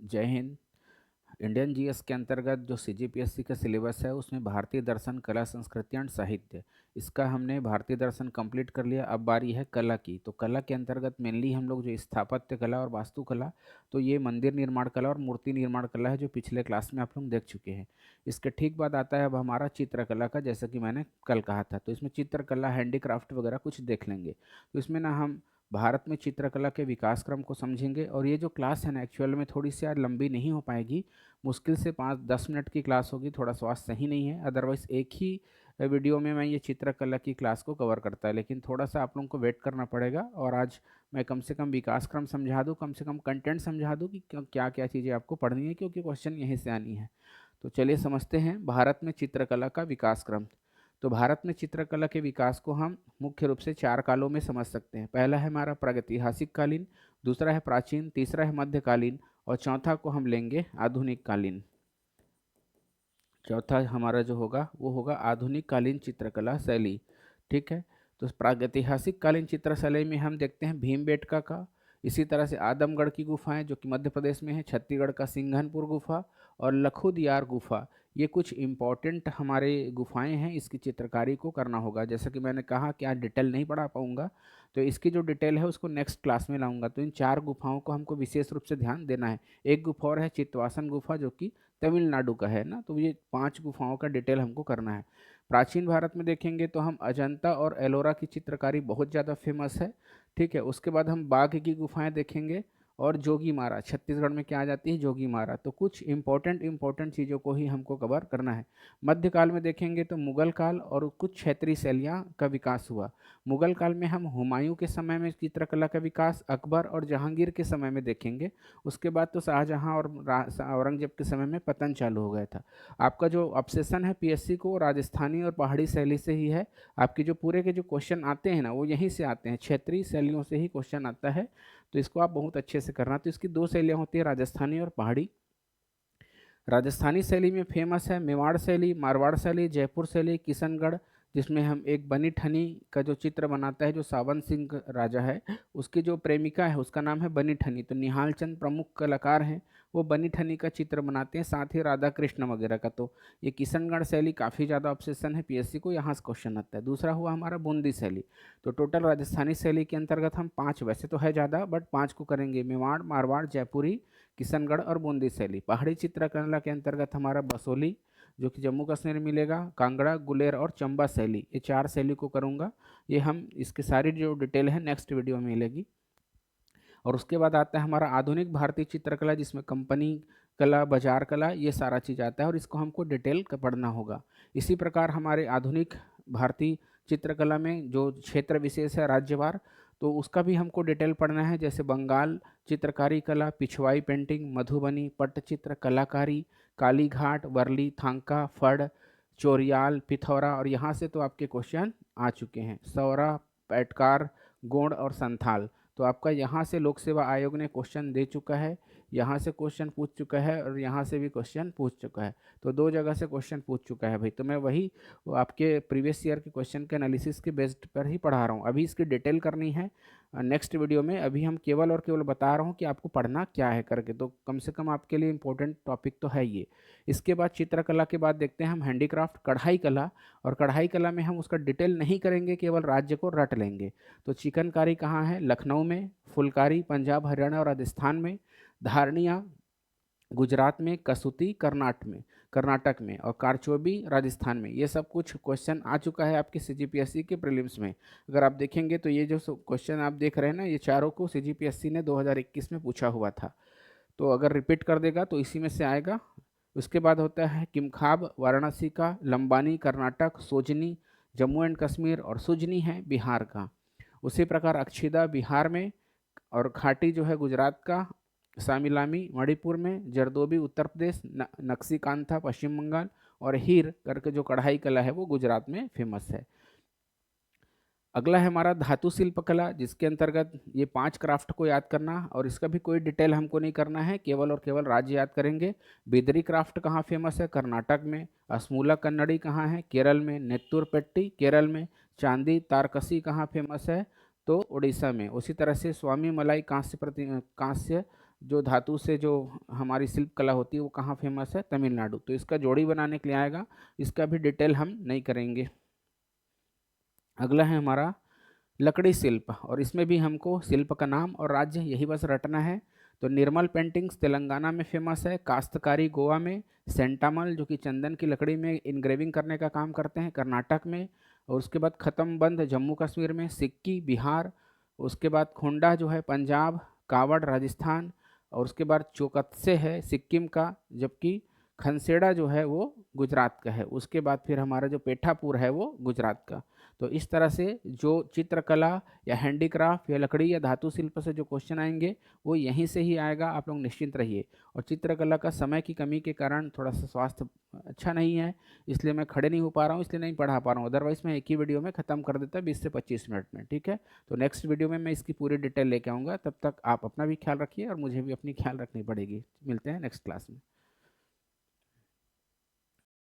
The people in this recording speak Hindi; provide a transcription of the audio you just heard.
जय हिंद। इंडियन जीएस के अंतर्गत जो सीजीपीएससी का सिलेबस है उसमें भारतीय दर्शन, कला, संस्कृति एंड साहित्य, इसका हमने भारतीय दर्शन कंप्लीट कर लिया। अब बारी है कला की। तो कला के अंतर्गत मेनली हम लोग जो स्थापत्य कला और वास्तुकला, तो ये मंदिर निर्माण कला और मूर्ति निर्माण कला है जो पिछले क्लास में आप लोग देख चुके हैं। इसके ठीक बाद आता है अब हमारा चित्रकला का, जैसा कि मैंने कल कहा था। तो इसमें चित्रकला, हैंडीक्राफ्ट वगैरह कुछ देख लेंगे। तो इसमें ना हम भारत में चित्रकला के विकास क्रम को समझेंगे। और ये जो क्लास है ना, एक्चुअल में थोड़ी सी यार लंबी नहीं हो पाएगी, मुश्किल से 5-10 मिनट की क्लास होगी। थोड़ा स्वास्थ्य सही नहीं है, अदरवाइज़ एक ही वीडियो में मैं ये चित्रकला की क्लास को कवर करता है, लेकिन थोड़ा सा आप लोगों को वेट करना पड़ेगा। और आज मैं कम से कम विकास क्रम समझा दूँ, कम से कम कंटेंट समझा दूँ कि क्या क्या चीज़ें आपको पढ़नी है, क्योंकि क्वेश्चन यहीं से आनी है। तो चलिए समझते हैं भारत में चित्रकला का विकास क्रम। तो भारत में चित्रकला के विकास को हम मुख्य रूप से 4 कालों में समझ सकते हैं। पहला है हमारा प्रागैतिहासिक कालीन, दूसरा है प्राचीन, तीसरा है मध्यकालीन और चौथा को हम लेंगे आधुनिक कालीन। चौथा हमारा जो होगा वो होगा आधुनिक कालीन चित्रकला शैली। ठीक है। तो प्रागैतिहासिक कालीन चित्र शैली में हम देखते हैं भीमबेटका का, इसी तरह से आदमगढ़ की गुफाएं जो कि मध्य प्रदेश में है, छत्तीसगढ़ का सिंघनपुर गुफा और लखुदियार गुफा। ये कुछ इम्पॉर्टेंट हमारे गुफाएं हैं, इसकी चित्रकारी को करना होगा। जैसा कि मैंने कहा कि आज डिटेल नहीं पढ़ा पाऊंगा, तो इसकी जो डिटेल है उसको नेक्स्ट क्लास में लाऊंगा। तो इन 4 गुफाओं को हमको विशेष रूप से ध्यान देना है। एक गुफा और है चित्तवासन गुफा जो कि तमिलनाडु का है ना। तो ये 5 गुफाओं का डिटेल हमको करना है। प्राचीन भारत में देखेंगे तो हम अजंता और एलोरा की चित्रकारी बहुत ज़्यादा फेमस है। ठीक है। उसके बाद हम बाघ की गुफाएं देखेंगे और जोगीमारा, छत्तीसगढ़ में क्या आ जाती है, जोगीमारा। तो कुछ इंपॉर्टेंट चीज़ों को ही हमको कवर करना है। मध्यकाल में देखेंगे तो मुगल काल और कुछ क्षेत्रीय शैलियाँ का विकास हुआ। मुगल काल में हम हुमायूं के समय में चित्रकला का विकास, अकबर और जहांगीर के समय में देखेंगे। उसके बाद तो शाहजहां और औरंगजेब के समय में पतन चालू हो गया था। आपका जो ऑब्सेशन है पीएससी को राजस्थानी और पहाड़ी शैली से ही है। आपके जो पूरे के जो क्वेश्चन आते हैं ना वो यहीं से आते हैं, क्षेत्रीय शैलियों से ही क्वेश्चन आता है। तो इसको आप बहुत अच्छे से करना। तो इसकी 2 शैलियाँ होती है, राजस्थानी और पहाड़ी। राजस्थानी शैली में फेमस है मेवाड़ शैली, मारवाड़ शैली, जयपुर शैली, किशनगढ़, जिसमें हम एक बनी ठनी का जो चित्र बनाता है, जो सावन सिंह राजा है उसकी जो प्रेमिका है उसका नाम है बनी ठनी। तो निहाल चंद प्रमुख कलाकार हैं, वो बनी ठनी का चित्र बनाते हैं, साथ ही राधा कृष्ण वगैरह का। तो ये किशनगढ़ शैली काफ़ी ज़्यादा ऑब्सेशन है पीएससी को, यहाँ से क्वेश्चन आता है। दूसरा हुआ हमारा बूंदी शैली। तो टोटल राजस्थानी शैली के अंतर्गत हम 5, वैसे तो है ज़्यादा बट 5 को करेंगे, मेवाड़, मारवाड़, जयपुरी, किशनगढ़ और बूंदी शैली। पहाड़ी चित्रकला के अंतर्गत हमारा बसोली जो कि जम्मू कश्मीर में मिलेगा, कांगड़ा, गुलेर और चंबा शैली, ये 4 शैली को करूँगा। ये हम इसकी सारी जो डिटेल है नेक्स्ट वीडियो में मिलेगी। और उसके बाद आता है हमारा आधुनिक भारतीय चित्रकला, जिसमें कंपनी कला, बाजार कला, ये सारा चीज़ आता है और इसको हमको डिटेल का पढ़ना होगा। इसी प्रकार हमारे आधुनिक भारतीय चित्रकला में जो क्षेत्र विशेष है राज्यवार, तो उसका भी हमको डिटेल पढ़ना है। जैसे बंगाल चित्रकारी कला, पिछवाई पेंटिंग, मधुबनी, पट्टचित्र, कलाकारी, कालीघाट, वर्ली, थांका, फड़, चोरियाल, पिथौरा। और यहाँ से तो आपके क्वेश्चन आ चुके हैं, सौरा, पैटकार, गोंड और संथाल। तो आपका यहाँ से लोक सेवा आयोग ने क्वेश्चन दे चुका है, यहाँ से क्वेश्चन पूछ चुका है और यहाँ से भी क्वेश्चन पूछ चुका है। तो 2 जगह से क्वेश्चन पूछ चुका है भाई। तो मैं वही वो आपके प्रीवियस ईयर के क्वेश्चन के एनालिसिस के बेस्ड पर ही पढ़ा रहा हूँ। अभी इसकी डिटेल करनी है नेक्स्ट वीडियो में। अभी हम केवल और केवल बता रहा हूँ कि आपको पढ़ना क्या है करके। तो कम से कम आपके लिए इंपॉर्टेंट टॉपिक तो है ये। इसके बाद चित्रकला के बाद देखते हैं हम हैंडीक्राफ्ट, कढ़ाई कला। और कढ़ाई कला में हम उसका डिटेल नहीं करेंगे, केवल राज्य को रट लेंगे। तो चिकनकारी कहाँ है, लखनऊ में, फुलकारी पंजाब, हरियाणा और राजस्थान में, धारनिया गुजरात में, कसूती कर्नाटक में और कारचोबी राजस्थान में। ये सब कुछ क्वेश्चन आ चुका है आपके सीजीपीएससी के प्रीलिम्स में। अगर आप देखेंगे तो ये जो क्वेश्चन आप देख रहे हैं ना, ये चारों को सीजीपीएससी ने 2021 में पूछा हुआ था। तो अगर रिपीट कर देगा तो इसी में से आएगा। उसके बाद होता है किमखाब वाराणसी का, लंबानी कर्नाटक, सोजनी जम्मू एंड कश्मीर और सुजनी है बिहार का। उसी प्रकार अक्षिदा बिहार में और खाटी जो है गुजरात का, सामिलामी मणिपुर में, जरदोबी उत्तर प्रदेश, नक्सीकांथा पश्चिम बंगाल और हीर करके जो कढ़ाई कला है वो गुजरात में फेमस है। अगला है हमारा धातु शिल्प कला, जिसके अंतर्गत ये 5 क्राफ्ट को याद करना और इसका भी कोई डिटेल हमको नहीं करना है, केवल और केवल राज्य याद करेंगे। बिदरी क्राफ्ट कहाँ फेमस है, कर्नाटक में। अस्मूला कन्नड़ी कहाँ है, केरल में। नेत्तूर पेट्टी केरल में। चांदी तारकसी कहाँ फेमस है, तो उड़ीसा में। उसी तरह से स्वामी मलाई कांस्य जो धातु से जो हमारी शिल्प कला होती है वो कहाँ फेमस है? तमिलनाडु। तो इसका जोड़ी बनाने के लिए आएगा, इसका भी डिटेल हम नहीं करेंगे। अगला है हमारा लकड़ी शिल्प, और इसमें भी हमको शिल्प का नाम और राज्य यही बस रटना है। तो निर्मल पेंटिंग्स तेलंगाना में फेमस है, काश्तकारी गोवा में, सेंटामल जो कि चंदन की लकड़ी में इनग्रेविंग करने का काम करते हैं कर्नाटक में, और उसके बाद खत्म बंद जम्मू कश्मीर में, सिक्की बिहार, उसके बाद खोंडा जो है पंजाब, कावड़ राजस्थान, और उसके बाद चोकत्से है सिक्किम का, जबकि खनसेड़ा जो है वो गुजरात का है। उसके बाद फिर हमारा जो पेठापुर है वो गुजरात का। तो इस तरह से जो चित्रकला या हैंडीक्राफ्ट या लकड़ी या धातु शिल्प से जो क्वेश्चन आएंगे वो यहीं से ही आएगा, आप लोग निश्चिंत रहिए। और चित्रकला का समय की कमी के कारण थोड़ा सा स्वास्थ्य अच्छा नहीं है, इसलिए मैं खड़े नहीं हो पा रहा हूँ, इसलिए नहीं पढ़ा पा रहा हूँ। अदरवाइज मैं एक ही वीडियो में ख़त्म कर देता 20 से 25 मिनट में, ठीक है। तो नेक्स्ट वीडियो में मैं इसकी पूरी डिटेल लेके आऊँगा, तब तक आप अपना भी ख्याल रखिए और मुझे भी अपनी ख्याल रखनी पड़ेगी। मिलते हैं नेक्स्ट क्लास में।